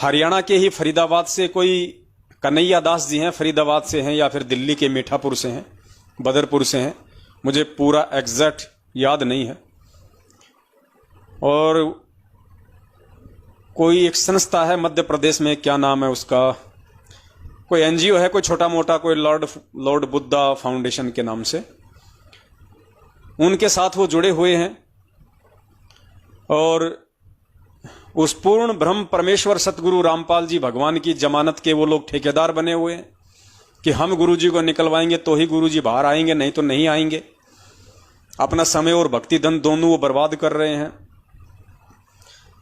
हरियाणा के ही फरीदाबाद से कोई कन्हैया दास जी हैं, फरीदाबाद से हैं, या फिर दिल्ली के मीठापुर से हैं, बदरपुर से हैं, मुझे पूरा एग्जैक्ट याद नहीं है। और कोई एक संस्था है मध्य प्रदेश में, क्या नाम है उसका, कोई एनजीओ है, कोई छोटा मोटा, कोई लॉर्ड बुद्धा फाउंडेशन के नाम से, उनके साथ वो जुड़े हुए हैं। और उस पूर्ण ब्रह्म परमेश्वर सतगुरु रामपाल जी भगवान की जमानत के वो लोग ठेकेदार बने हुए हैं कि हम गुरु जी को निकलवाएंगे तो ही गुरु जी बाहर आएंगे, नहीं तो नहीं आएंगे। अपना समय और भक्ति धन दोनों वो बर्बाद कर रहे हैं।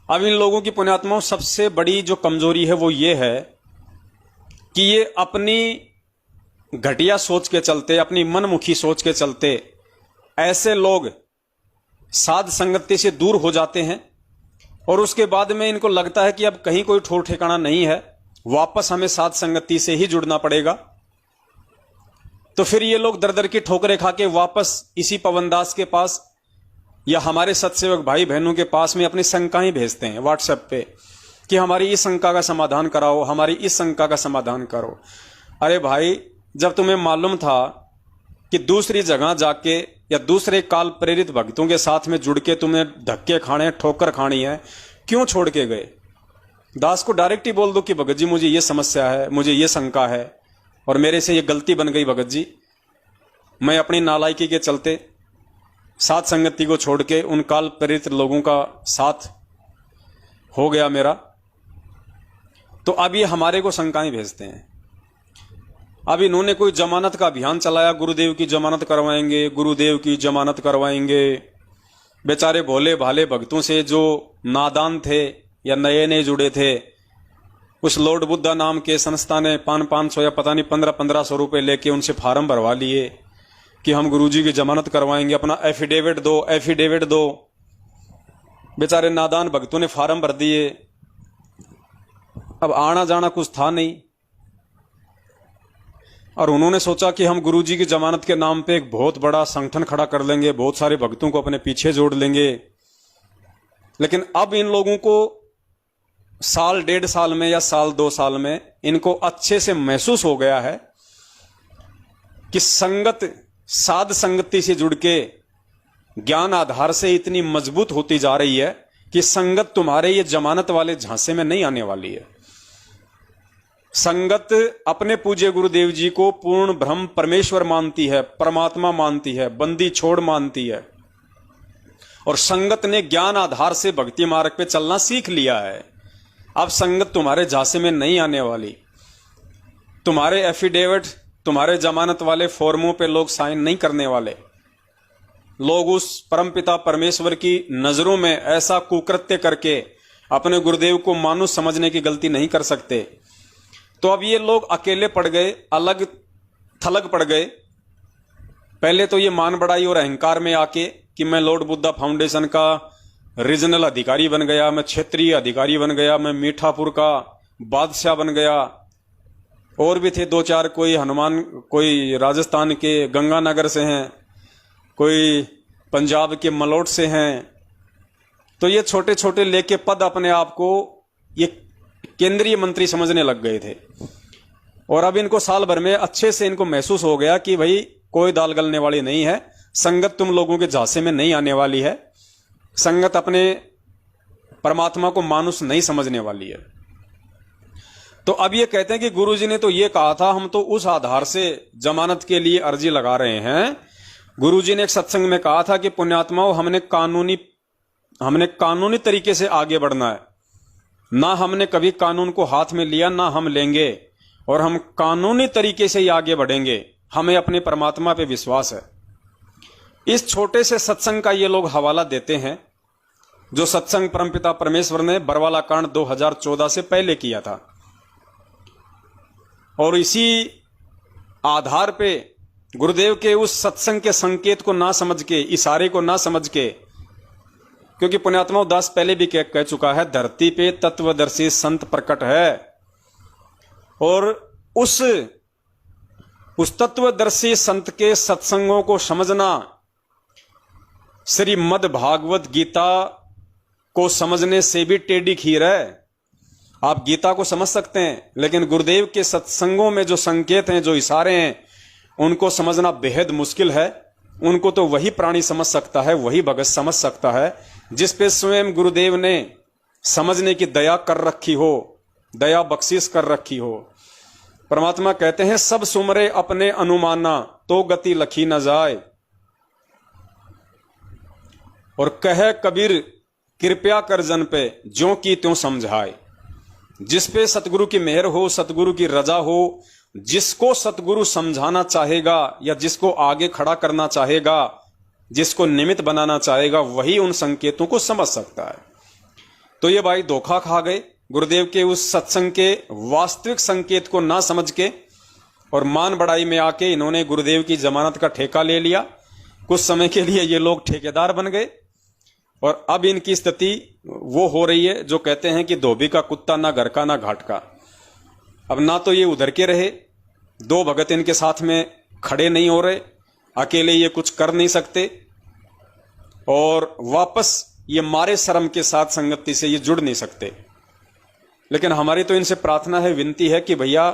अब इन लोगों की पुण्यात्माओं सबसे बड़ी जो कमजोरी है वो ये है कि ये अपनी घटिया सोच के चलते, अपनी मनमुखी सोच के चलते ऐसे लोग साध संगति से दूर हो जाते हैं और उसके बाद में इनको लगता है कि अब कहीं कोई ठोर ठिकाना नहीं है, वापस हमें साध संगति से ही जुड़ना पड़ेगा। तो फिर ये लोग दर दर की ठोकरें खा के वापस इसी पवनदास के पास या हमारे सत्सेवक भाई बहनों के पास में अपनी शंकाएं भेजते हैं व्हाट्सएप पे कि हमारी इस शंका का समाधान कराओ, हमारी इस शंका का समाधान करो। अरे भाई, जब तुम्हें मालूम था कि दूसरी जगह जाके या दूसरे काल प्रेरित भक्तों के साथ में जुड़ के तुम्हें धक्के खाने, ठोकर खानी है, क्यों छोड़ के गए? दास को डायरेक्ट ही बोल दो कि भगत जी मुझे ये समस्या है, मुझे ये शंका है और मेरे से ये गलती बन गई भगत जी, मैं अपनी नालायकी के चलते साथ संगति को छोड़ के उन काल प्रेरित लोगों का साथ हो गया मेरा। तो अब ये हमारे को शंकाएं भेजते हैं। अब इन्होंने कोई जमानत का अभियान चलाया, गुरुदेव की जमानत करवाएंगे, गुरुदेव की जमानत करवाएंगे। बेचारे भोले भाले भक्तों से जो नादान थे या नए नए जुड़े थे, उस लॉर्ड बुद्धा नाम के संस्था ने 500 या पता नहीं 1500 रुपए लेके उनसे फार्म भरवा लिए कि हम गुरुजी की जमानत करवाएंगे, अपना एफिडेविट दो, एफिडेविट दो। बेचारे नादान भक्तों ने फार्म भर दिए। अब आना जाना कुछ था नहीं और उन्होंने सोचा कि हम गुरुजी की जमानत के नाम पे एक बहुत बड़ा संगठन खड़ा कर लेंगे, बहुत सारे भक्तों को अपने पीछे जोड़ लेंगे। लेकिन अब इन लोगों को साल 1.5 साल में या साल 2 साल में इनको अच्छे से महसूस हो गया है कि संगत, साध संगति से जुड़ के ज्ञान आधार से इतनी मजबूत होती जा रही है कि संगत तुम्हारे ये जमानत वाले झांसे में नहीं आने वाली है। संगत अपने पूज्य गुरुदेव जी को पूर्ण ब्रह्म परमेश्वर मानती है, परमात्मा मानती है, बंदी छोड़ मानती है। और संगत ने ज्ञान आधार से भक्ति मार्ग पे चलना सीख लिया है। अब संगत तुम्हारे झांसे में नहीं आने वाली। तुम्हारे एफिडेविट, तुम्हारे जमानत वाले फॉर्मों पे लोग साइन नहीं करने वाले। लोग उस परमपिता परमेश्वर की नजरों में ऐसा कुकृत्य करके अपने गुरुदेव को मानुष समझने की गलती नहीं कर सकते। तो अब ये लोग अकेले पड़ गए, अलग थलग पड़ गए। पहले तो ये मान बढ़ाई और अहंकार में आके कि मैं लॉर्ड बुद्धा फाउंडेशन का रीजनल अधिकारी बन गया, मैं क्षेत्रीय अधिकारी बन गया, मैं मीठापुर का बादशाह बन गया। और भी थे 2-4, कोई हनुमान, कोई राजस्थान के गंगानगर से हैं, कोई पंजाब के मलोट से हैं। तो ये छोटे छोटे लेके पद अपने आप को ये केंद्रीय मंत्री समझने लग गए थे। और अब इनको साल भर में अच्छे से इनको महसूस हो गया कि भाई कोई दाल गलने वाली नहीं है, संगत तुम लोगों के झांसे में नहीं आने वाली है, संगत अपने परमात्मा को मानुष नहीं समझने वाली है। तो अब ये कहते हैं कि गुरुजी ने तो ये कहा था, हम तो उस आधार से जमानत के लिए अर्जी लगा रहे हैं। गुरुजी ने एक सत्संग में कहा था कि पुण्यात्माओं, हमने कानूनी तरीके से आगे बढ़ना है। ना हमने कभी कानून को हाथ में लिया, ना हम लेंगे, और हम कानूनी तरीके से ही आगे बढ़ेंगे। हमें अपने परमात्मा पे विश्वास है। इस छोटे से सत्संग का ये लोग हवाला देते हैं, जो सत्संग परमपिता परमेश्वर ने बरवाला कांड 2014 से पहले किया था। और इसी आधार पे गुरुदेव के उस सत्संग के संकेत को ना समझ के, इशारे को ना समझ के, क्योंकि पुण्यात्मा दास पहले भी कह चुका है, धरती पे तत्वदर्शी संत प्रकट है। और उस तत्वदर्शी संत के सत्संगों को समझना श्रीमद् भागवत गीता को समझने से भी टेढ़ी खीर है। आप गीता को समझ सकते हैं, लेकिन गुरुदेव के सत्संगों में जो संकेत हैं, जो इशारे हैं, उनको समझना बेहद मुश्किल है। उनको तो वही प्राणी समझ सकता है, वही भगत समझ सकता है जिस पे स्वयं गुरुदेव ने समझने की दया कर रखी हो, दया बख्शिश कर रखी हो। परमात्मा कहते हैं, सब सुमरे अपने अनुमाना तो गति लखी न जाए, और कहे कबीर कृपया कर जन पे ज्यों की त्यों समझाए। जिस पे सतगुरु की मेहर हो, सतगुरु की रजा हो, जिसको सतगुरु समझाना चाहेगा या जिसको आगे खड़ा करना चाहेगा, जिसको निमित्त बनाना चाहेगा, वही उन संकेतों को समझ सकता है। तो ये भाई धोखा खा गए गुरुदेव के उस सत्संग के वास्तविक संकेत को ना समझ के, और मान बढ़ाई में आके इन्होंने गुरुदेव की जमानत का ठेका ले लिया। कुछ समय के लिए ये लोग ठेकेदार बन गए, और अब इनकी स्थिति वो हो रही है जो कहते हैं कि धोबी का कुत्ता, ना घर का ना घाट का। अब ना तो ये उधर के रहे, दो भगत इनके साथ में खड़े नहीं हो रहे, अकेले ये कुछ कर नहीं सकते, और वापस ये मारे शर्म के साथ संगति से ये जुड़ नहीं सकते। लेकिन हमारी तो इनसे प्रार्थना है, विनती है कि भैया,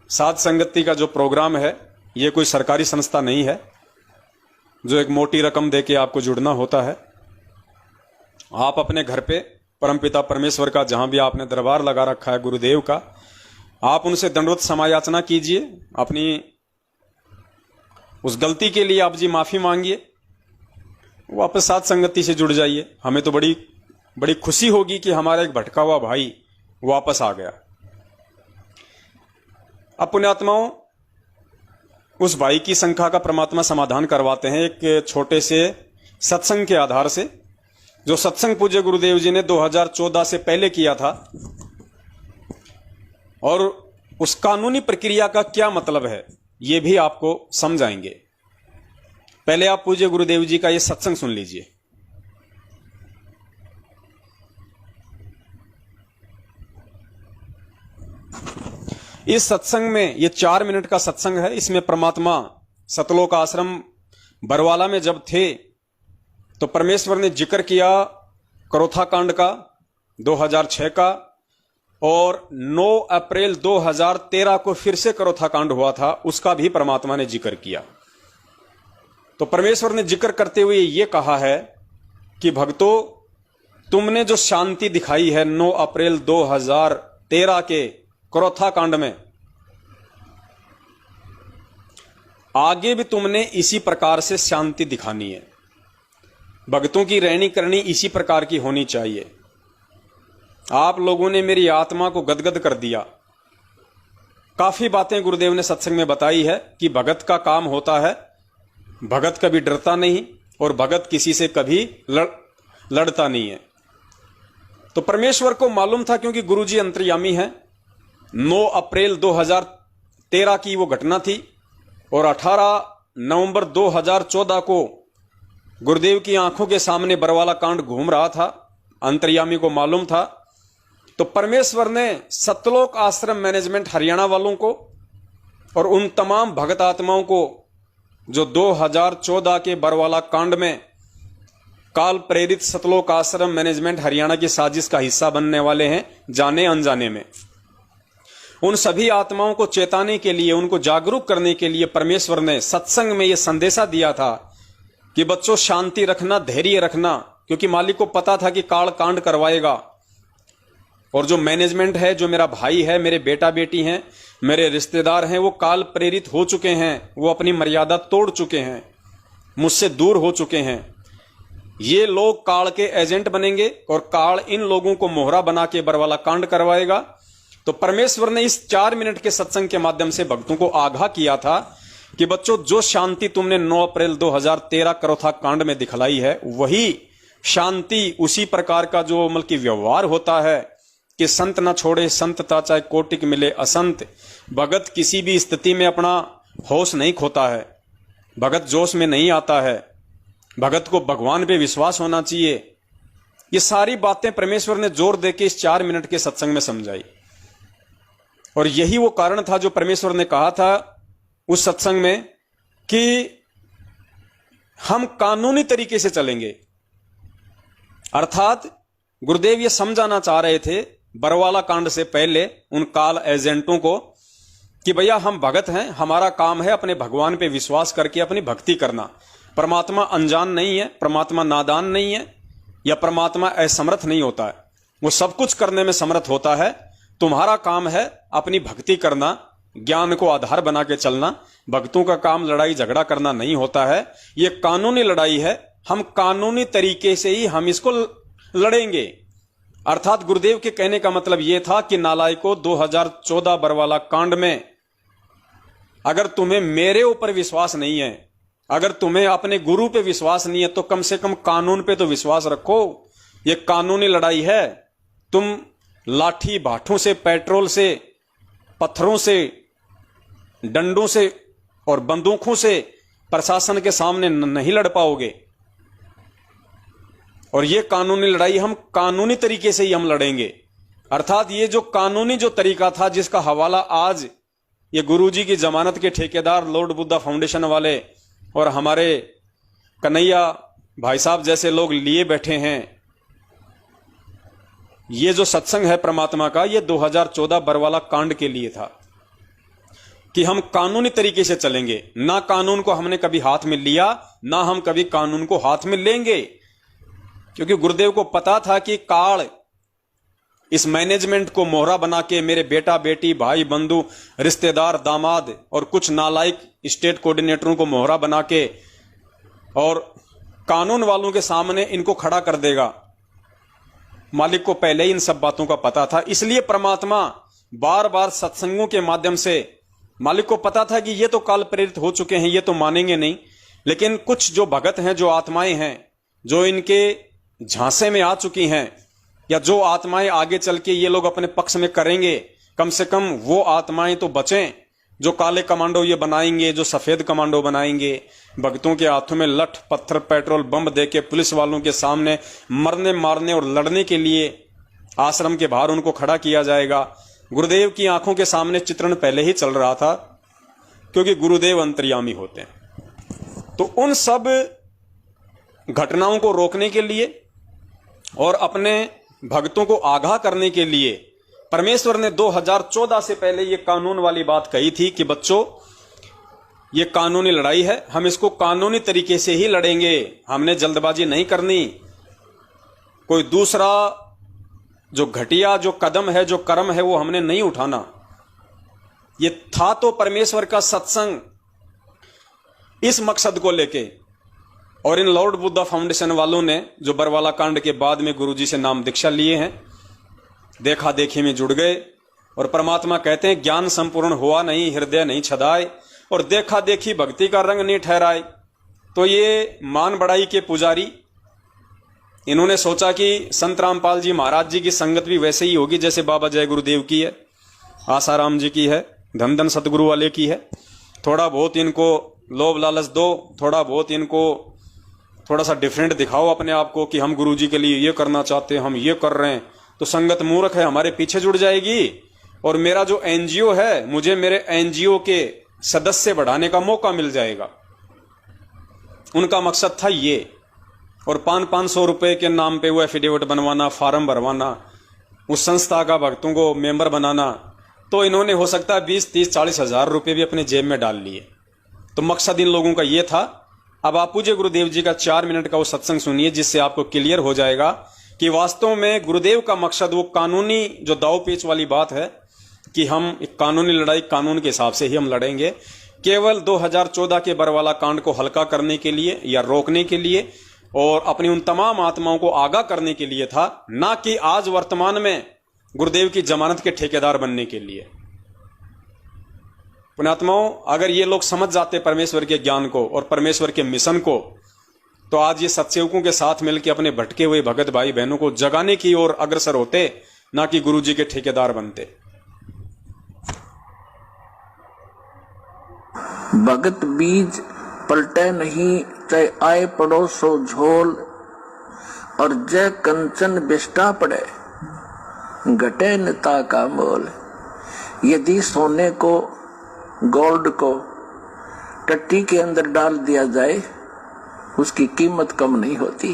साध संगति का जो प्रोग्राम है ये कोई सरकारी संस्था नहीं है जो एक मोटी रकम देके आपको जुड़ना होता है। आप अपने घर पे परमपिता परमेश्वर का, जहां भी आपने दरबार लगा रखा है गुरुदेव का, आप उनसे दंडवत समायाचना कीजिए, अपनी उस गलती के लिए आप जी माफी मांगिए, वापस साथ संगति से जुड़ जाइए। हमें तो बड़ी खुशी होगी कि हमारा एक भटका हुआ भाई वापस आ गया। अब पुण्यात्माओं, उस भाई की शंका का परमात्मा समाधान करवाते हैं एक छोटे से सत्संग के आधार से, जो सत्संग पूज्य गुरुदेव जी ने 2014 से पहले किया था। और उस कानूनी प्रक्रिया का क्या मतलब है ये भी आपको समझाएंगे। पहले आप पूज्य गुरुदेव जी का ये सत्संग सुन लीजिए। इस सत्संग में, ये 4 मिनट का सत्संग है, इसमें परमात्मा सतलोक आश्रम बरवाला में जब थे तो परमेश्वर ने जिक्र किया करोथा कांड का 2006 का, और 9 अप्रैल 2013 को फिर से करोथा कांड हुआ था, उसका भी परमात्मा ने जिक्र किया। तो परमेश्वर ने जिक्र करते हुए ये कहा है कि भक्तों, तुमने जो शांति दिखाई है 9 अप्रैल 2013 के करोथा कांड में, आगे भी तुमने इसी प्रकार से शांति दिखानी है। भक्तों की रहनी करनी इसी प्रकार की होनी चाहिए। आप लोगों ने मेरी आत्मा को गदगद कर दिया। काफी बातें गुरुदेव ने सत्संग में बताई है कि भगत का काम होता है, भगत कभी डरता नहीं और भगत किसी से कभी लड़ता नहीं है। तो परमेश्वर को मालूम था, क्योंकि गुरुजी अंतर्यामी हैं। 9 अप्रैल 2013 की वो घटना थी, और 18 नवंबर 2014 को गुरुदेव की आंखों के सामने बरवाला कांड घूम रहा था। अंतर्यामी को मालूम था। तो परमेश्वर ने सतलोक आश्रम मैनेजमेंट हरियाणा वालों को और उन तमाम भगत आत्माओं को जो 2014 के बरवाला कांड में काल प्रेरित सतलोक आश्रम मैनेजमेंट हरियाणा की साजिश का हिस्सा बनने वाले हैं, जाने अनजाने में, उन सभी आत्माओं को चेताने के लिए, उनको जागरूक करने के लिए परमेश्वर ने सत्संग में यह संदेशा दिया था कि बच्चों, शांति रखना, धैर्य रखना, क्योंकि मालिक को पता था कि काल कांड करवाएगा। और जो मैनेजमेंट है, जो मेरा भाई है, मेरे बेटा बेटी हैं, मेरे रिश्तेदार हैं, वो काल प्रेरित हो चुके हैं, वो अपनी मर्यादा तोड़ चुके हैं, मुझसे दूर हो चुके हैं। ये लोग काल के एजेंट बनेंगे और काल इन लोगों को मोहरा बना के बरवाला कांड करवाएगा। तो परमेश्वर ने इस 4 मिनट के सत्संग के माध्यम से भक्तों को आगाह किया था कि बच्चों, जो शांति तुमने 9 अप्रैल 2013 करोथा कांड में दिखलाई है, वही शांति, उसी प्रकार का जो मतलब कि व्यवहार होता है कि संत ना छोड़े संतता, चाहे कोटिक मिले असंत। भगत किसी भी स्थिति में अपना होश नहीं खोता है, भगत जोश में नहीं आता है, भगत को भगवान पे विश्वास होना चाहिए। ये सारी बातें परमेश्वर ने जोर देके इस 4 मिनट के सत्संग में समझाई। और यही वो कारण था जो परमेश्वर ने कहा था उस सत्संग में कि हम कानूनी तरीके से चलेंगे। अर्थात गुरुदेव ये समझाना चाह रहे थे, बरवाला कांड से पहले उन काल एजेंटों को कि भैया हम भगत हैं, हमारा काम है अपने भगवान पे विश्वास करके अपनी भक्ति करना। परमात्मा अनजान नहीं है, परमात्मा नादान नहीं है, या परमात्मा असमर्थ नहीं होता है, वो सब कुछ करने में समर्थ होता है। तुम्हारा काम है अपनी भक्ति करना, ज्ञान को आधार बना के चलना। भक्तों का काम लड़ाई झगड़ा करना नहीं होता है, ये कानूनी लड़ाई है। हम कानूनी तरीके से ही हम इसको लड़ेंगे। अर्थात गुरुदेव के कहने का मतलब यह था कि नालायकों, 2014 बरवाला कांड में अगर तुम्हें मेरे ऊपर विश्वास नहीं है, अगर तुम्हें अपने गुरु पे विश्वास नहीं है, तो कम से कम कानून पे तो विश्वास रखो। ये कानूनी लड़ाई है। तुम लाठी भाठों से, पेट्रोल से, पत्थरों से, डंडों से और बंदूकों से प्रशासन के सामने नहीं लड़ पाओगे। और ये कानूनी लड़ाई हम कानूनी तरीके से ही हम लड़ेंगे। अर्थात ये जो कानूनी जो तरीका था, जिसका हवाला आज ये गुरुजी की जमानत के ठेकेदार लॉर्ड बुद्धा फाउंडेशन वाले और हमारे कन्हैया भाई साहब जैसे लोग लिए बैठे हैं, ये जो सत्संग है परमात्मा का, ये 2014 बरवाला कांड के लिए था कि हम कानूनी तरीके से चलेंगे। ना कानून को हमने कभी हाथ में लिया, ना हम कभी कानून को हाथ में लेंगे, क्योंकि गुरुदेव को पता था कि काल इस मैनेजमेंट को मोहरा बना के मेरे बेटा बेटी, भाई बंधु, रिश्तेदार, दामाद और कुछ नालायक स्टेट कोऑर्डिनेटरों को मोहरा बना के और कानून वालों के सामने इनको खड़ा कर देगा। मालिक को पहले ही इन सब बातों का पता था, इसलिए परमात्मा बार बार सत्संगों के माध्यम से, मालिक को पता था कि ये तो काल प्रेरित हो चुके हैं, ये तो मानेंगे नहीं, लेकिन कुछ जो भगत हैं, जो आत्माएं हैं, जो इनके झांसे में आ चुकी हैं, या जो आत्माएं आगे चल के ये लोग अपने पक्ष में करेंगे, कम से कम वो आत्माएं तो बचें। जो काले कमांडो ये बनाएंगे, जो सफेद कमांडो बनाएंगे, भक्तों के हाथों में लठ पत्थर पेट्रोल बम देके पुलिस वालों के सामने मरने मारने और लड़ने के लिए आश्रम के बाहर उनको खड़ा किया जाएगा। गुरुदेव की आंखों के सामने चित्रण पहले ही चल रहा था, क्योंकि गुरुदेव अंतर्यामी होते हैं। तो उन सब घटनाओं को रोकने के लिए और अपने भक्तों को आगाह करने के लिए परमेश्वर ने 2014 से पहले ये कानून वाली बात कही थी कि बच्चों, ये कानूनी लड़ाई है, हम इसको कानूनी तरीके से ही लड़ेंगे, हमने जल्दबाजी नहीं करनी। कोई दूसरा जो घटिया जो कदम है, जो कर्म है, वो हमने नहीं उठाना। ये था तो परमेश्वर का सत्संग, इस मकसद को लेके। और इन लॉर्ड बुद्धा फाउंडेशन वालों ने जो बरवाला कांड के बाद में गुरुजी से नाम दीक्षा लिए हैं, देखा देखी में जुड़ गए। और परमात्मा कहते हैं, ज्ञान संपूर्ण हुआ नहीं, हृदय नहीं छदाए, और देखा देखी भक्ति का रंग नहीं ठहराए। तो ये मान बढ़ाई के पुजारी, इन्होंने सोचा कि संत रामपाल जी महाराज जी की संगत भी वैसे ही होगी जैसे बाबा जय गुरुदेव की है, आसाराम जी की है, धन धन सतगुरु वाले की है। थोड़ा बहुत इनको लोभ लालच दो, थोड़ा बहुत इनको थोड़ा सा डिफरेंट दिखाओ अपने आप को कि हम गुरुजी के लिए ये करना चाहते हैं, हम ये कर रहे हैं, तो संगत मूर्ख है, हमारे पीछे जुड़ जाएगी। और मेरा जो एनजीओ है, मुझे मेरे एनजीओ के सदस्य बढ़ाने का मौका मिल जाएगा। उनका मकसद था ये। और 500 रुपए के नाम पे वो एफिडेविट बनवाना, फार्म भरवाना, उस संस्था का भक्तों को मेंबर बनाना। तो इन्होंने हो सकता है 20, 30, 40 हजार रुपए भी अपने जेब में डाल लिए। तो मकसद इन लोगों का ये था। अब आप पूज्य गुरुदेव जी का 4 मिनट का वो सत्संग सुनिए, जिससे आपको क्लियर हो जाएगा कि वास्तव में गुरुदेव का मकसद वो कानूनी जो दाव पेच वाली बात है कि हम एक कानूनी लड़ाई कानून के हिसाब से ही हम लड़ेंगे, केवल 2014 के बरवाला कांड को हल्का करने के लिए या रोकने के लिए और अपनी उन तमाम आत्माओं को आगाह करने के लिए था, ना कि आज वर्तमान में गुरुदेव की जमानत के ठेकेदार बनने के लिए। पुण्यात्माओं, अगर ये लोग समझ जाते परमेश्वर के ज्ञान को और परमेश्वर के मिशन को, तो आज ये सत्सेवकों के साथ मिलकर अपने भटके हुए भगत भाई बहनों को जगाने की ओर अग्रसर होते, ना कि गुरुजी के ठेकेदार बनते। भगत बीज पलटे नहीं, चाहे आए पड़ोसो झोल, और जय कंचन बिष्टा पड़े, घटे नेता का मोल। यदि सोने को, गोल्ड को टट्टी के अंदर डाल दिया जाए, उसकी कीमत कम नहीं होती।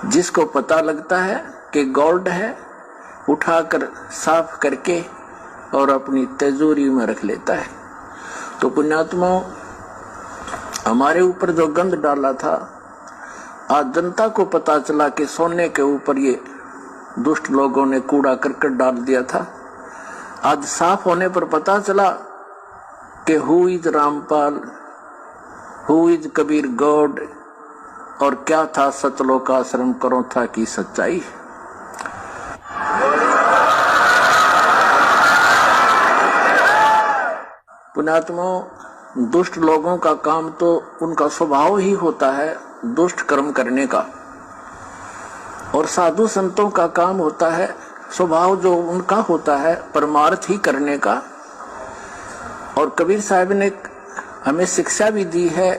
जिसको पता लगता है कि गोल्ड है, उठाकर साफ करके और अपनी तिजोरी में रख लेता है। तो पुण्यात्मा, हमारे ऊपर जो गंद डाला था, आज जनता को पता चला कि सोने के ऊपर ये दुष्ट लोगों ने कूड़ा करकट डाल दिया था। आज साफ होने पर पता चला कि who is Rampal, who is Kabir God, और क्या था सतलोकाश्रम करो था की सच्चाई। पुण्यात्मा, दुष्ट लोगों का काम तो उनका स्वभाव ही होता है दुष्ट कर्म करने का, और साधु संतों का काम होता है स्वभाव जो उनका होता है परमार्थ ही करने का। और कबीर साहब ने हमें शिक्षा भी दी है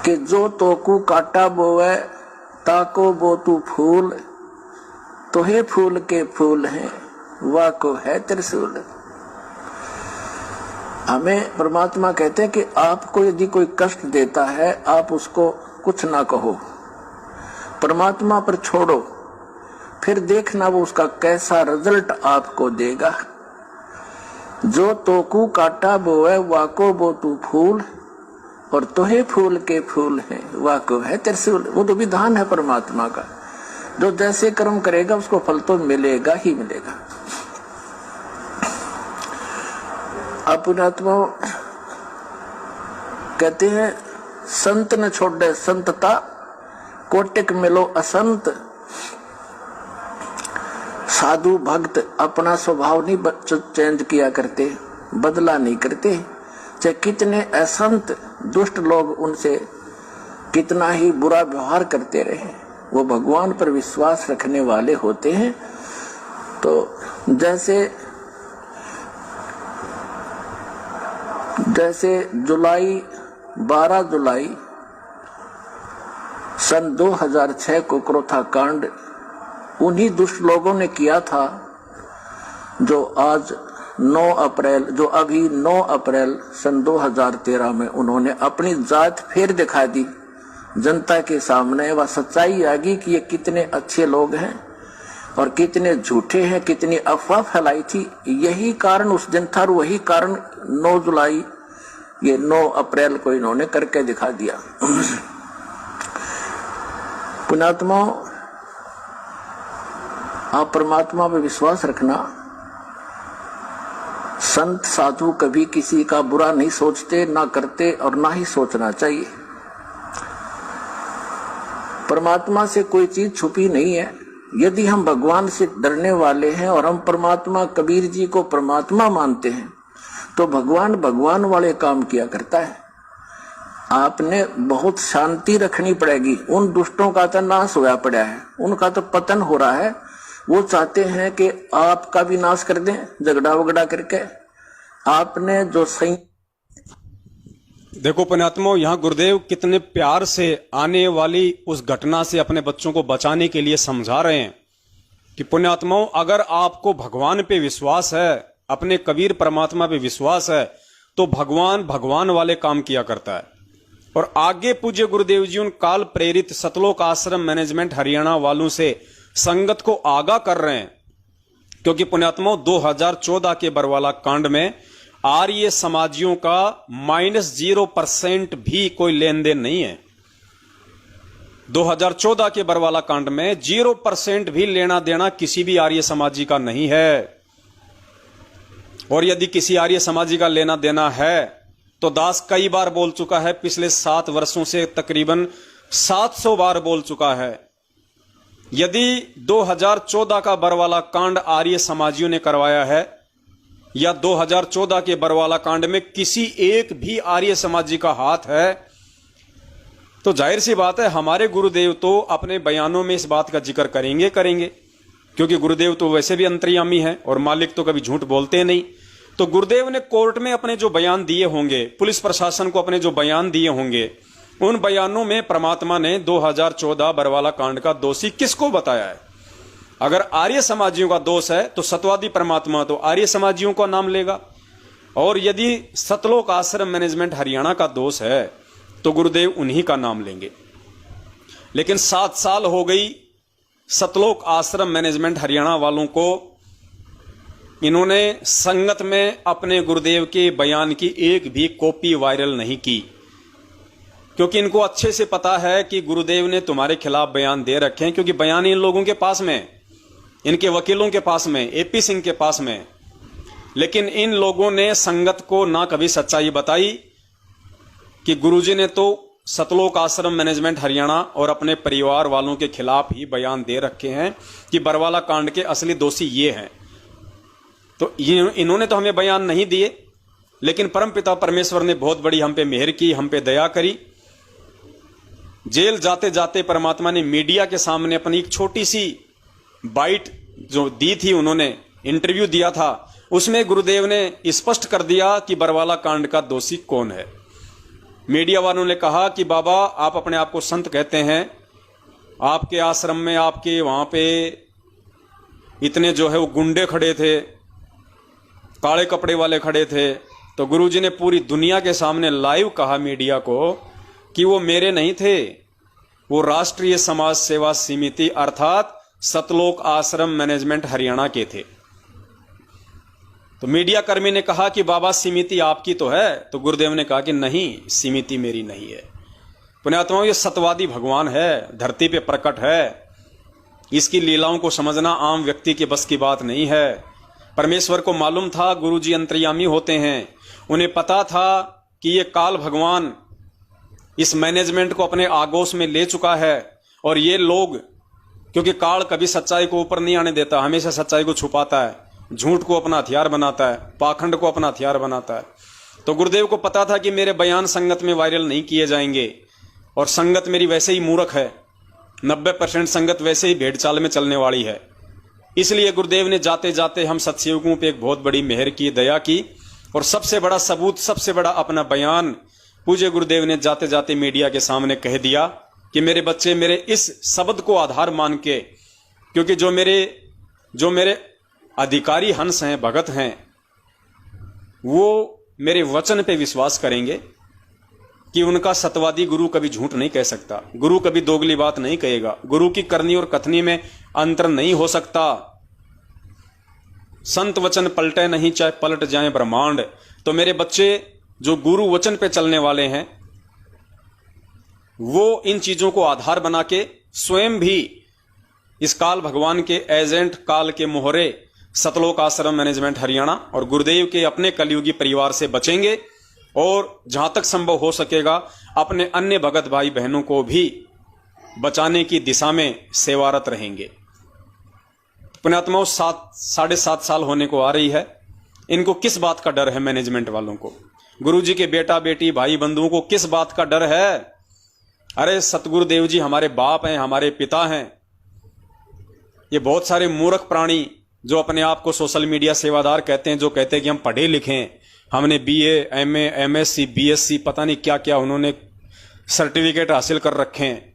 कि जो तोकू काटा बोवे ताको बो तू फूल, तो हे फूल के फूल हैं वाह को है त्रिशूल। हमें परमात्मा कहते हैं कि आपको यदि कोई कष्ट देता है आप उसको कुछ ना कहो, परमात्मा पर छोड़ो, फिर देखना वो उसका कैसा रिजल्ट आपको देगा। जो तोकू काटा बोए वाको बो तू फूल, और तोहे फूल के फूल हैं वाको है त्रिशूल। वो तो विधान है परमात्मा का, जो जैसे कर्म करेगा उसको फल तो मिलेगा ही मिलेगा। अब पुण्यात्मा कहते हैं संत न छोड़े संतता, कोटिक मिलो असंत। साधु भक्त अपना स्वभाव नहीं चेंज किया करते, बदला नहीं करते, चाहे कितने असंत दुष्ट लोग उनसे कितना ही बुरा व्यवहार करते रहे, वो भगवान पर विश्वास रखने वाले होते हैं। तो जैसे 12 जुलाई सन 2006 को क्रोथा कांड उन्हीं दुष्ट लोगों ने किया था जो आज 9 अप्रैल सन 2013 में उन्होंने अपनी जात फिर दिखा दी जनता के सामने। वह सच्चाई आ गई कि ये कितने अच्छे लोग हैं और कितने झूठे हैं, कितनी अफवाह फैलाई थी। यही कारण उस दिन था, वही कारण 9 अप्रैल को इन्होंने करके दिखा दिया। पुण्यात्मा, आप परमात्मा पे विश्वास रखना। संत साधु कभी किसी का बुरा नहीं सोचते, ना करते और ना ही सोचना चाहिए। परमात्मा से कोई चीज छुपी नहीं है। यदि हम भगवान से डरने वाले हैं और हम परमात्मा कबीर जी को परमात्मा मानते हैं तो भगवान वाले काम किया करता है। आपने बहुत शांति रखनी पड़ेगी। उन दुष्टों का तो नाश होया पड़ा है, उनका तो पतन हो रहा है। वो चाहते हैं कि आपका भी नाश कर दें झगड़ा वगड़ा करके। आपने जो सही देखो पुण्यात्माओं, यहाँ गुरुदेव कितने प्यार से आने वाली उस घटना से अपने बच्चों को बचाने के लिए समझा रहे हैं कि पुण्यात्माओं, अगर आपको भगवान पे विश्वास है, अपने कबीर परमात्मा पे विश्वास है, तो भगवान वाले काम किया करता है। और आगे पूज्य गुरुदेव जी उन काल प्रेरित सतलोक आश्रम मैनेजमेंट हरियाणा वालों से संगत को आगाह कर रहे हैं, क्योंकि पुण्यात्माओं 2014 के बरवाला कांड में आर्य समाजियों का -0% भी कोई लेन देन नहीं है। 2014 के बरवाला कांड में 0% भी लेना देना किसी भी आर्य समाजी का नहीं है। और यदि किसी आर्य समाजी का लेना देना है तो दास कई बार बोल चुका है, पिछले 7 वर्षों से तकरीबन 700 बार बोल चुका है। यदि 2014 का बरवाला कांड आर्य समाजियों ने करवाया है या 2014 के बरवाला कांड में किसी एक भी आर्य समाजी का हाथ है, तो जाहिर सी बात है हमारे गुरुदेव तो अपने बयानों में इस बात का जिक्र करेंगे, क्योंकि गुरुदेव तो वैसे भी अंतर्यामी है और मालिक तो कभी झूठ बोलते नहीं। तो गुरुदेव ने कोर्ट में अपने जो बयान दिए होंगे, पुलिस प्रशासन को अपने जो बयान दिए होंगे, उन बयानों में परमात्मा ने 2014 बरवाला कांड का दोषी किसको बताया है। अगर आर्य समाजियों का दोष है तो सतवादी परमात्मा तो आर्य समाजियों का नाम लेगा, और यदि सतलोक आश्रम मैनेजमेंट हरियाणा का दोष है तो गुरुदेव उन्हीं का नाम लेंगे। लेकिन 7 साल हो गई सतलोक आश्रम मैनेजमेंट हरियाणा वालों को इन्होंने संगत में अपने गुरुदेव के बयान की एक भी कॉपी वायरल नहीं की, क्योंकि इनको अच्छे से पता है कि गुरुदेव ने तुम्हारे खिलाफ बयान दे रखे हैं, क्योंकि बयान इन लोगों के पास में, इनके वकीलों के पास में, एपी सिंह के पास में। लेकिन इन लोगों ने संगत को ना कभी सच्चाई बताई कि गुरुजी ने तो सतलोक आश्रम मैनेजमेंट हरियाणा और अपने परिवार वालों के खिलाफ ही बयान दे रखे हैं कि बरवाला कांड के असली दोषी ये हैं। तो इन्होंने तो हमें बयान नहीं दिए, लेकिन परमपिता परमेश्वर ने बहुत बड़ी हम पे मेहर की, हम पे दया करी। जेल जाते जाते परमात्मा ने मीडिया के सामने अपनी एक छोटी सी बाइट जो दी थी, उन्होंने इंटरव्यू दिया था, उसमें गुरुदेव ने स्पष्ट कर दिया कि बरवाला कांड का दोषी कौन है। मीडिया वालों ने कहा कि बाबा आप अपने आप को संत कहते हैं, आपके आश्रम में आपके वहां पे इतने जो है वो गुंडे खड़े थे, काले कपड़े वाले खड़े थे। तो गुरुजी ने पूरी दुनिया के सामने लाइव कहा मीडिया को कि वो मेरे नहीं थे, वो राष्ट्रीय समाज सेवा समिति अर्थात सतलोक आश्रम मैनेजमेंट हरियाणा के थे। तो मीडिया कर्मी ने कहा कि बाबा समिति आपकी तो है, तो गुरुदेव ने कहा कि नहीं, समिति मेरी नहीं है। पुण्यात्माओं, ये सतवादी भगवान है, धरती पे प्रकट है, इसकी लीलाओं को समझना आम व्यक्ति के बस की बात नहीं है। परमेश्वर को मालूम था गुरुजी अंतर्यामी होते हैं, उन्हें पता था कि ये काल भगवान इस मैनेजमेंट को अपने आगोश में ले चुका है, और ये लोग, क्योंकि काल कभी सच्चाई को ऊपर नहीं आने देता, हमेशा सच्चाई को छुपाता है, झूठ को अपना हथियार बनाता है, पाखंड को अपना हथियार बनाता है। तो गुरुदेव को पता था कि मेरे बयान संगत में वायरल नहीं किए जाएंगे, और संगत मेरी वैसे ही मूर्ख है, 90% संगत वैसे ही भेड़ चाल में चलने वाली है। इसलिए गुरुदेव ने जाते जाते हम सत्सेवकों पे एक बहुत बड़ी मेहर की, दया की, और सबसे बड़ा सबूत, सबसे बड़ा अपना बयान पूज्य गुरुदेव ने जाते जाते मीडिया के सामने कह दिया कि मेरे बच्चे मेरे इस शब्द को आधार मान के, क्योंकि जो मेरे अधिकारी हंस हैं, भगत हैं, वो मेरे वचन पे विश्वास करेंगे कि उनका सतवादी गुरु कभी झूठ नहीं कह सकता, गुरु कभी दोगली बात नहीं कहेगा, गुरु की करनी और कथनी में अंतर नहीं हो सकता। संत वचन पलटे नहीं, चाहे पलट जाए ब्रह्मांड। तो मेरे बच्चे जो गुरु वचन पे चलने वाले हैं, वो इन चीजों को आधार बना के स्वयं भी इस काल भगवान के एजेंट, काल के मोहरे सतलोक आश्रम मैनेजमेंट हरियाणा और गुरुदेव के अपने कलयुगी परिवार से बचेंगे, और जहां तक संभव हो सकेगा अपने अन्य भगत भाई बहनों को भी बचाने की दिशा में सेवारत रहेंगे। पुण्यात्माओं, 7.5 साल होने को आ रही है, इनको किस बात का डर है? मैनेजमेंट वालों को, गुरुजी के बेटा बेटी भाई बंधुओं को किस बात का डर है? अरे सतगुरुदेव जी हमारे बाप हैं, हमारे पिता हैं। ये बहुत सारे मूर्ख प्राणी जो अपने आप को सोशल मीडिया सेवादार कहते हैं, जो कहते हैं कि हम पढ़े लिखे हैं, हमने BA, MA, MSc, BSc पता नहीं क्या क्या उन्होंने सर्टिफिकेट हासिल कर रखे हैं।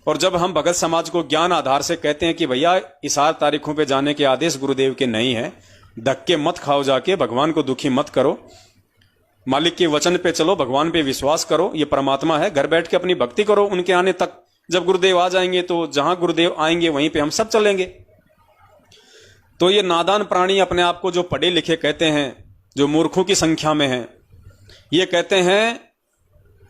और जब हम भगत समाज को ज्ञान आधार से कहते हैं कि भैया इस 8 तारीखों पे जाने के आदेश गुरुदेव के नहीं है, धक्के मत खाओ, जाके भगवान को दुखी मत करो, मालिक के वचन पे चलो, भगवान पे विश्वास करो, ये परमात्मा है, घर बैठ के अपनी भक्ति करो उनके आने तक। जब गुरुदेव आ जाएंगे तो जहां गुरुदेव आएंगे वहीं पे हम सब चलेंगे। तो ये नादान प्राणी अपने आप को जो पढ़े लिखे कहते हैं, जो मूर्खों की संख्या में हैं, ये कहते हैं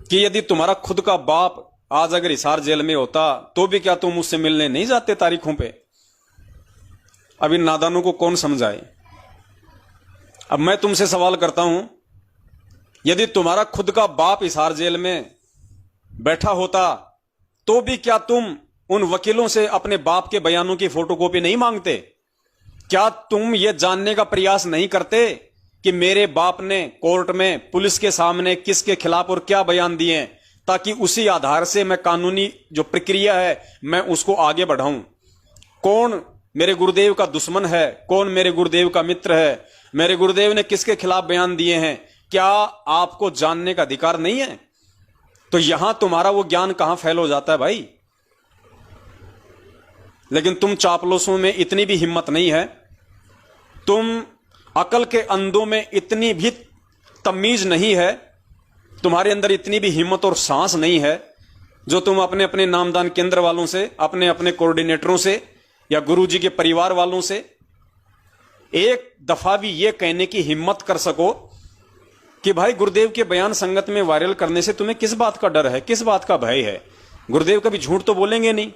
कि यदि तुम्हारा खुद का बाप आज अगर हिसार जेल में होता तो भी क्या तुम मुझसे मिलने नहीं जाते तारीखों पे? अब इन नादानों को कौन समझाए? अब मैं तुमसे सवाल करता हूं, यदि तुम्हारा खुद का बाप हिसार जेल में बैठा होता तो भी क्या तुम उन वकीलों से अपने बाप के बयानों की फोटोकॉपी नहीं मांगते? क्या तुम ये जानने का प्रयास नहीं करते कि मेरे बाप ने कोर्ट में पुलिस के सामने किसके खिलाफ और क्या बयान दिए हैं, ताकि उसी आधार से मैं कानूनी जो प्रक्रिया है मैं उसको आगे बढ़ाऊं? कौन मेरे गुरुदेव का दुश्मन है, कौन मेरे गुरुदेव का मित्र है, मेरे गुरुदेव ने किसके खिलाफ बयान दिए हैं, क्या आपको जानने का अधिकार नहीं है? तो यहां तुम्हारा वो ज्ञान कहां फैल हो जाता है भाई? लेकिन तुम चापलूसों में इतनी भी हिम्मत नहीं है, तुम अकल के अंधों में इतनी भी तमीज नहीं है, तुम्हारे अंदर इतनी भी हिम्मत और सांस नहीं है जो तुम अपने अपने नामदान केंद्र वालों से, अपने अपने कोऑर्डिनेटरों से या गुरुजी के परिवार वालों से एक दफा भी ये कहने की हिम्मत कर सको कि भाई गुरुदेव के बयान संगत में वायरल करने से तुम्हें किस बात का डर है, किस बात का भय है। गुरुदेव कभी झूठ तो बोलेंगे नहीं,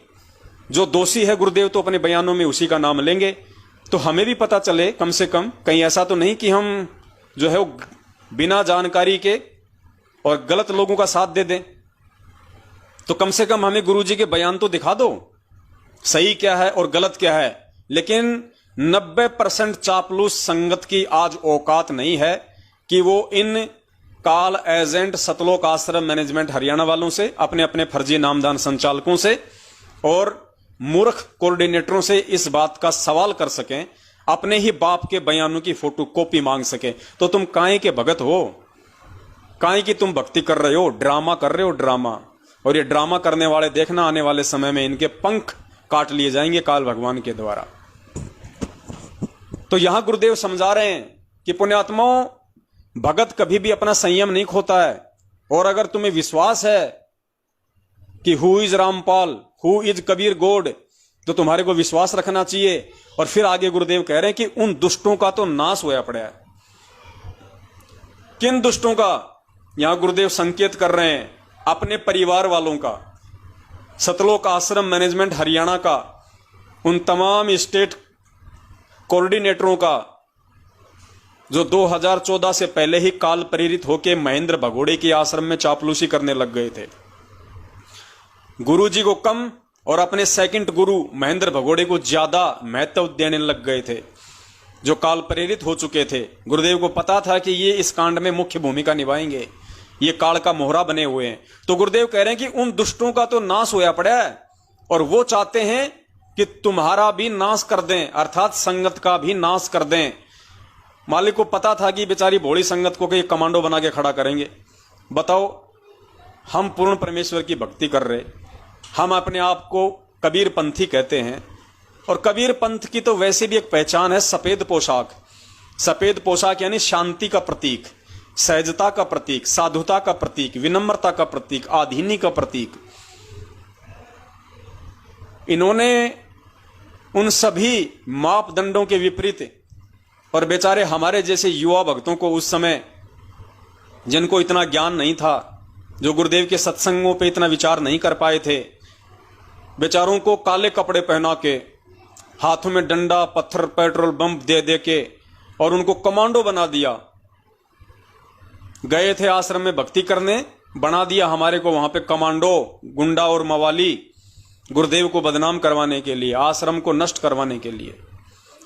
जो दोषी है गुरुदेव तो अपने बयानों में उसी का नाम लेंगे। तो हमें भी पता चले कम से कम, कहीं ऐसा तो नहीं कि हम जो है वो बिना जानकारी के और गलत लोगों का साथ दे दें। तो कम से कम हमें गुरुजी के बयान तो दिखा दो, सही क्या है और गलत क्या है। लेकिन 90% चापलूस संगत की आज औकात नहीं है कि वो इन काल एजेंट सतलोक आश्रम मैनेजमेंट हरियाणा वालों से, अपने अपने फर्जी नामदान संचालकों से और मूर्ख कोऑर्डिनेटरों से इस बात का सवाल कर सकें, अपने ही बाप के बयानों की फोटो कॉपी मांग सकें। तो तुम काहे के भगत हो, काहे की तुम भक्ति कर रहे हो, ड्रामा कर रहे हो, ड्रामा। और ये ड्रामा करने वाले देखना आने वाले समय में इनके पंख काट लिए जाएंगे काल भगवान के द्वारा। तो यहां गुरुदेव समझा रहे हैं कि पुण्यात्माओं, भगत कभी भी अपना संयम नहीं खोता है। और अगर तुम्हें विश्वास है कि who is Rampal, who is Kabir गोड, तो तुम्हारे को विश्वास रखना चाहिए। और फिर आगे गुरुदेव कह रहे हैं कि उन दुष्टों का तो नाश होया पड़ा है। किन दुष्टों का? यहां गुरुदेव संकेत कर रहे हैं अपने परिवार वालों का, सतलोक आश्रम मैनेजमेंट हरियाणा का, उन तमाम स्टेट कोऑर्डिनेटरों का जो 2014 से पहले ही काल प्रेरित होकर महेंद्र भगोड़े के आश्रम में चापलूसी करने लग गए थे। गुरुजी को कम और अपने सेकंड गुरु महेंद्र भगोड़े को ज्यादा महत्व देने लग गए थे, जो काल प्रेरित हो चुके थे। गुरुदेव को पता था कि ये इस कांड में मुख्य भूमिका निभाएंगे, ये काल का मोहरा बने हुए हैं। तो गुरुदेव कह रहे हैं कि उन दुष्टों का तो नाश होया पड़ा है और वो चाहते हैं कि तुम्हारा भी नाश कर दें, अर्थात संगत का भी नाश कर दें। मालिक को पता था कि बेचारी भोली संगत को कि कमांडो बना के खड़ा करेंगे। बताओ, हम पूर्ण परमेश्वर की भक्ति कर रहे, हम अपने आप को कबीर पंथी कहते हैं। और कबीर पंथ की तो वैसे भी एक पहचान है सफेद पोशाक। सफेद पोशाक यानी शांति का प्रतीक, सहजता का प्रतीक, साधुता का प्रतीक, विनम्रता का प्रतीक, आधीनी का प्रतीक। इन्होंने उन सभी मापदंडों के विपरीत और बेचारे हमारे जैसे युवा भक्तों को उस समय, जिनको इतना ज्ञान नहीं था, जो गुरुदेव के सत्संगों पे इतना विचार नहीं कर पाए थे, बेचारों को काले कपड़े पहना के, हाथों में डंडा, पत्थर, पेट्रोल बम दे दे के और उनको कमांडो बना दिया। गए थे आश्रम में भक्ति करने, बना दिया हमारे को वहां पे कमांडो, गुंडा और मवाली, गुरुदेव को बदनाम करवाने के लिए, आश्रम को नष्ट करवाने के लिए,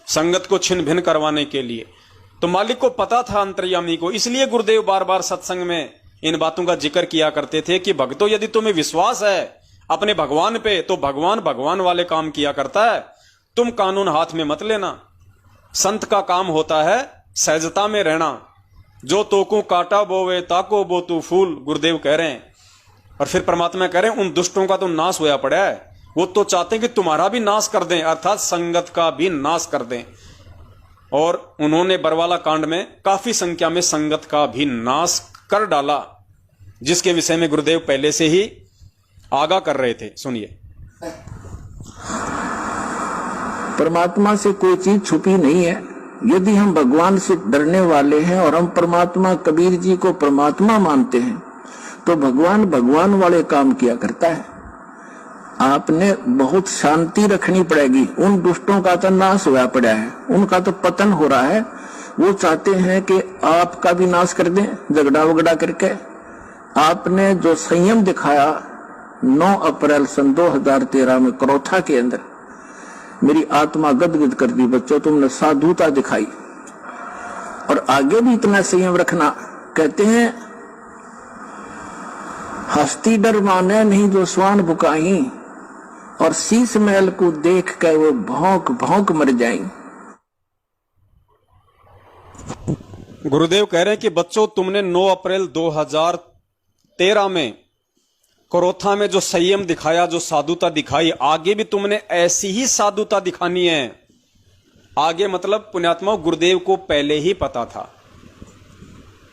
संगत को छिन्न भिन्न करवाने के लिए। तो मालिक को पता था, अंतर्यामी को, इसलिए गुरुदेव बार बार सत्संग में इन बातों का जिक्र किया करते थे कि भक्तों, यदि तुम्हें विश्वास है अपने भगवान पे तो भगवान भगवान वाले काम किया करता है, तुम कानून हाथ में मत लेना। संत का काम होता है सहजता में रहना। जो तोको काटा बोवे ताको बो तू फूल, गुरुदेव कह रहे हैं। और फिर परमात्मा कह रहे हैं उन दुष्टों का तो नाश होया पड़ा है, वो तो चाहते हैं कि तुम्हारा भी नाश कर दें, अर्थात संगत का भी नाश कर दें। और उन्होंने बरवाला कांड में काफी संख्या में संगत का भी नाश कर डाला, जिसके विषय में गुरुदेव पहले से ही आगाह कर रहे थे। सुनिए। परमात्मा से कोई चीज छुपी नहीं है। यदि हम भगवान से डरने वाले हैं और हम परमात्मा, कबीर जी को परमात्मा मानते हैं, तो भगवान भगवान वाले काम किया करता है। आपने बहुत शांति रखनी पड़ेगी। उन दुष्टों का तो नाश होया पड़ा है, उनका तो पतन हो रहा है। वो चाहते हैं कि आपका भी नाश कर दें झगड़ा वगड़ा करके। आपने जो संयम दिखाया 9 अप्रैल सन 2013 में करोथा के अंदर, मेरी आत्मा गदगद कर दी। बच्चों, तुमने साधुता दिखाई और आगे भी इतना संयम रखना। कहते हैं हस्ती डर माने नहीं जो स्वान बुकाई, और शीश महल को देख कर वो भौंक भौंक मर जाएंगे। गुरुदेव कह रहे हैं कि बच्चों, तुमने 9 अप्रैल 2013 में करोथा में जो संयम दिखाया, जो साधुता दिखाई, आगे भी तुमने ऐसी ही साधुता दिखानी है। आगे मतलब पुण्यात्मा, गुरुदेव को पहले ही पता था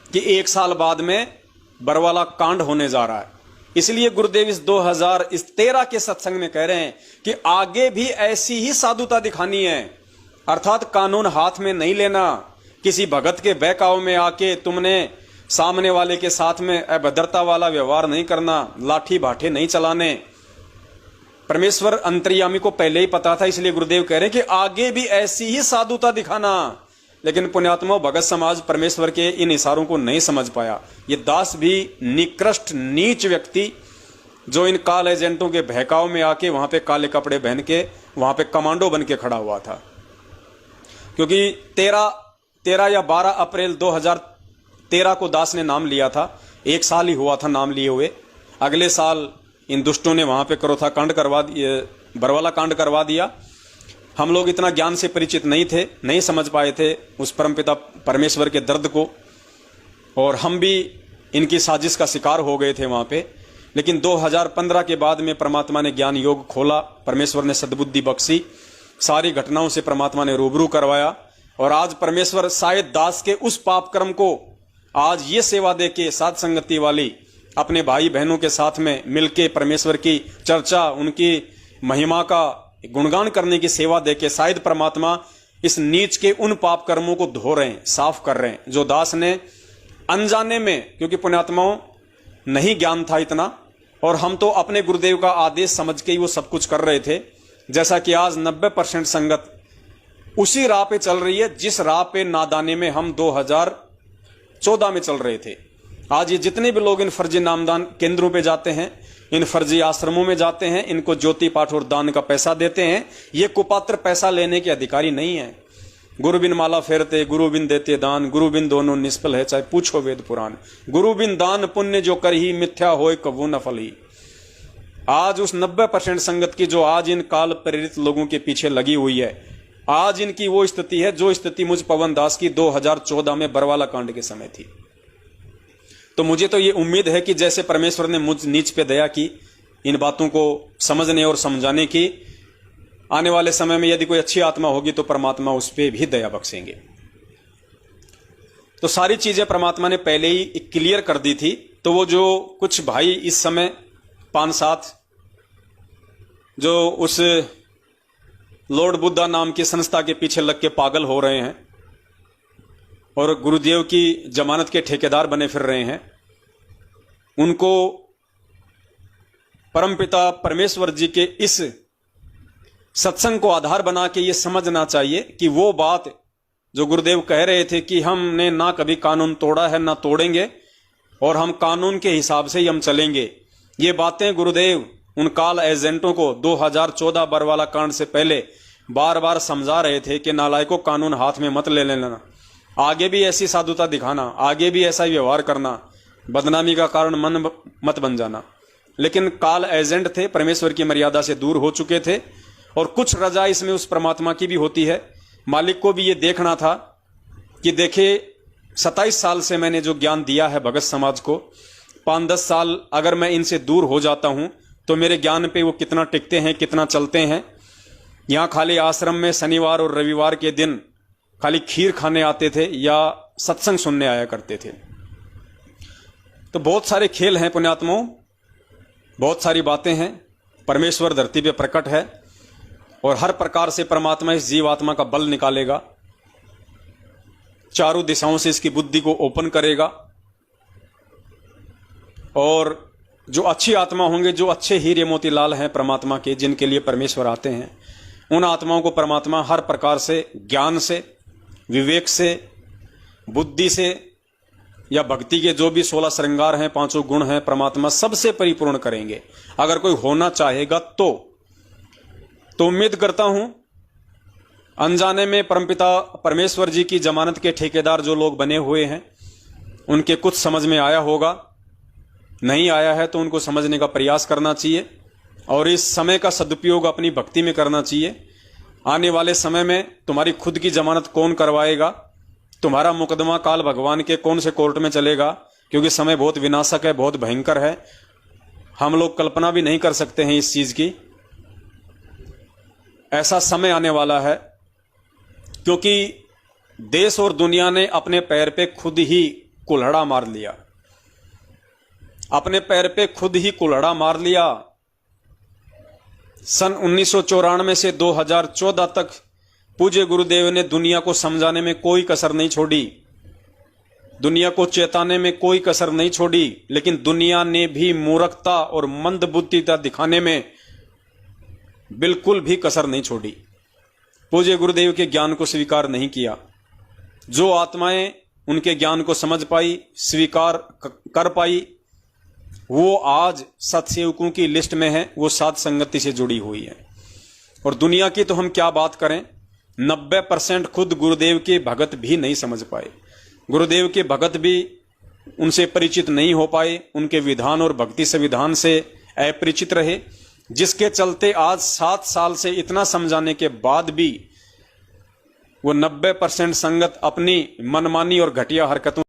कि 1 साल बाद में बरवाला कांड होने जा रहा है। इसलिए गुरुदेव इस 2013 के सत्संग में कह रहे हैं कि आगे भी ऐसी ही साधुता दिखानी है, अर्थात कानून हाथ में नहीं लेना, किसी भगत के बहकाव में आके तुमने सामने वाले के साथ में अभद्रता वाला व्यवहार नहीं करना, लाठी भाठे नहीं चलाने। परमेश्वर अंतर्यामी को पहले ही पता था, इसलिए गुरुदेव कह रहे हैं कि आगे भी ऐसी ही साधुता दिखाना। लेकिन पुण्यात्मा भगत समाज परमेश्वर के इन इशारों को नहीं समझ पाया। ये दास भी निकृष्ट नीच व्यक्ति जो इन काल एजेंटों के बहकाव में आके वहां पे काले कपड़े पहन के वहां पे कमांडो बन के खड़ा हुआ था। क्योंकि 13 या 12 अप्रैल 2013 को दास ने नाम लिया था, 1 साल ही हुआ था नाम लिए हुए। अगले साल इन दुष्टों ने वहां पे करोथा कांड करवा दिया, बरवाला कांड करवा दिया। हम लोग इतना ज्ञान से परिचित नहीं थे, नहीं समझ पाए थे उस परमपिता परमेश्वर के दर्द को, और हम भी इनकी साजिश का शिकार हो गए थे वहां पे। लेकिन 2015 के बाद में परमात्मा ने ज्ञान योग खोला, परमेश्वर ने सद्बुद्धि बख्शी, सारी घटनाओं से परमात्मा ने रूबरू करवाया, और आज परमेश्वर शायद दास के उस पाप कर्म को आज ये सेवा दे के साध संगति वाली अपने भाई बहनों के साथ में मिलके परमेश्वर की चर्चा, उनकी महिमा का गुणगान करने की सेवा देके शायद परमात्मा इस नीच के उन पाप कर्मों को धो रहे हैं, साफ कर रहे हैं, जो दास ने अनजाने में, क्योंकि पुण्यात्माओं नहीं ज्ञान था इतना, और हम तो अपने गुरुदेव का आदेश समझ के ही वो सब कुछ कर रहे थे। जैसा कि आज 90% संगत उसी राह पे चल रही है जिस राह पे नादाने में हम 2014 में चल रहे थे। आज ये जितने भी लोग इन फर्जी नामदान केंद्रों पे जाते हैं, इन फर्जी आश्रमों में जाते हैं, इनको ज्योति पाठ और दान का पैसा देते हैं, ये कुपात्र पैसा लेने के अधिकारी नहीं है। गुरु बिन माला फेरते, गुरु बिन देते दान, गुरु बिन दोनों निष्फल है, चाहे पूछो वेद पुराण। गुरु बिन दान पुण्य जो कर ही, मिथ्या होय कबू न फल ही। आज उस 90% संगत की जो आज इन काल प्रेरित लोगों के पीछे लगी हुई है, आज इनकी वो स्थिति है जो स्थिति मुझ पवन दास की 2014 में बरवाला कांड के समय थी। तो मुझे तो ये उम्मीद है कि जैसे परमेश्वर ने मुझ नीच पे दया की इन बातों को समझने और समझाने की, आने वाले समय में यदि कोई अच्छी आत्मा होगी तो परमात्मा उस पर भी दया बख्शेंगे। तो सारी चीजें परमात्मा ने पहले ही क्लियर कर दी थी। तो वो जो कुछ भाई इस समय 5-7 जो उस लॉर्ड बुद्धा नाम की संस्था के पीछे लग के पागल हो रहे हैं और गुरुदेव की जमानत के ठेकेदार बने फिर रहे हैं, उनको परमपिता परमेश्वर जी के इस सत्संग को आधार बना के ये समझना चाहिए कि वो बात जो गुरुदेव कह रहे थे कि हमने ना कभी कानून तोड़ा है ना तोड़ेंगे और हम कानून के हिसाब से ही हम चलेंगे, ये बातें गुरुदेव उन काल एजेंटों को 2014 बरवाला कांड से पहले बार बार समझा रहे थे कि नालायकों कानून हाथ में मत ले लेना, आगे भी ऐसी साधुता दिखाना, आगे भी ऐसा व्यवहार करना, बदनामी का कारण मन मत बन जाना। लेकिन काल एजेंट थे, परमेश्वर की मर्यादा से दूर हो चुके थे, और कुछ रजा इसमें उस परमात्मा की भी होती है। मालिक को भी ये देखना था कि देखे 27 साल से मैंने जो ज्ञान दिया है भगत समाज को, 5-10 साल अगर मैं इनसे दूर हो जाता हूं तो मेरे ज्ञान पे वो कितना टिकते हैं, कितना चलते हैं। यहां खाली आश्रम में शनिवार और रविवार के दिन खाली खीर खाने आते थे या सत्संग सुनने आया करते थे। तो बहुत सारे खेल हैं पुण्यात्माओं, बहुत सारी बातें हैं। परमेश्वर धरती पे प्रकट है और हर प्रकार से परमात्मा इस जीवात्मा का बल निकालेगा, चारों दिशाओं से इसकी बुद्धि को ओपन करेगा, और जो अच्छी आत्मा होंगे, जो अच्छे हीरे मोतीलाल हैं परमात्मा के, जिनके लिए परमेश्वर आते हैं, उन आत्माओं को परमात्मा हर प्रकार से ज्ञान से, विवेक से, बुद्धि से या भक्ति के जो भी 16 श्रृंगार हैं, 5 गुण हैं, परमात्मा सबसे परिपूर्ण करेंगे। अगर कोई होना चाहेगा तो उम्मीद करता हूं अनजाने में परमपिता परमेश्वर जी की जमानत के ठेकेदार जो लोग बने हुए हैं उनके कुछ समझ में आया होगा, नहीं आया है तो उनको समझने का प्रयास करना चाहिए और इस समय का सदुपयोग अपनी भक्ति में करना चाहिए। आने वाले समय में तुम्हारी खुद की जमानत कौन करवाएगा, तुम्हारा मुकदमा काल भगवान के कौन से कोर्ट में चलेगा, क्योंकि समय बहुत विनाशक है, बहुत भयंकर है। हम लोग कल्पना भी नहीं कर सकते हैं इस चीज की। ऐसा समय आने वाला है क्योंकि देश और दुनिया ने अपने पैर पे खुद ही कुल्हड़ा मार लिया। अपने पैर पे खुद ही कुल्हाड़ा मार लिया। सन 1994 से 2014 तक पूज्य गुरुदेव ने दुनिया को समझाने में कोई कसर नहीं छोड़ी, दुनिया को चेताने में कोई कसर नहीं छोड़ी, लेकिन दुनिया ने भी मूर्खता और मंदबुद्धिता दिखाने में बिल्कुल भी कसर नहीं छोड़ी। पूज्य गुरुदेव के ज्ञान को स्वीकार नहीं किया। जो आत्माएं उनके ज्ञान को समझ पाई, स्वीकार कर पाई, वो आज सत्सेवकों की लिस्ट में है, वो साध संगति से जुड़ी हुई है। और दुनिया की तो हम क्या बात करें, 90% खुद गुरुदेव के भगत भी नहीं समझ पाए, गुरुदेव के भगत भी उनसे परिचित नहीं हो पाए, उनके विधान और भक्ति संविधान से अपरिचित रहे, जिसके चलते आज 7 साल से इतना समझाने के बाद भी वो 90% संगत अपनी मनमानी और घटिया हरकतों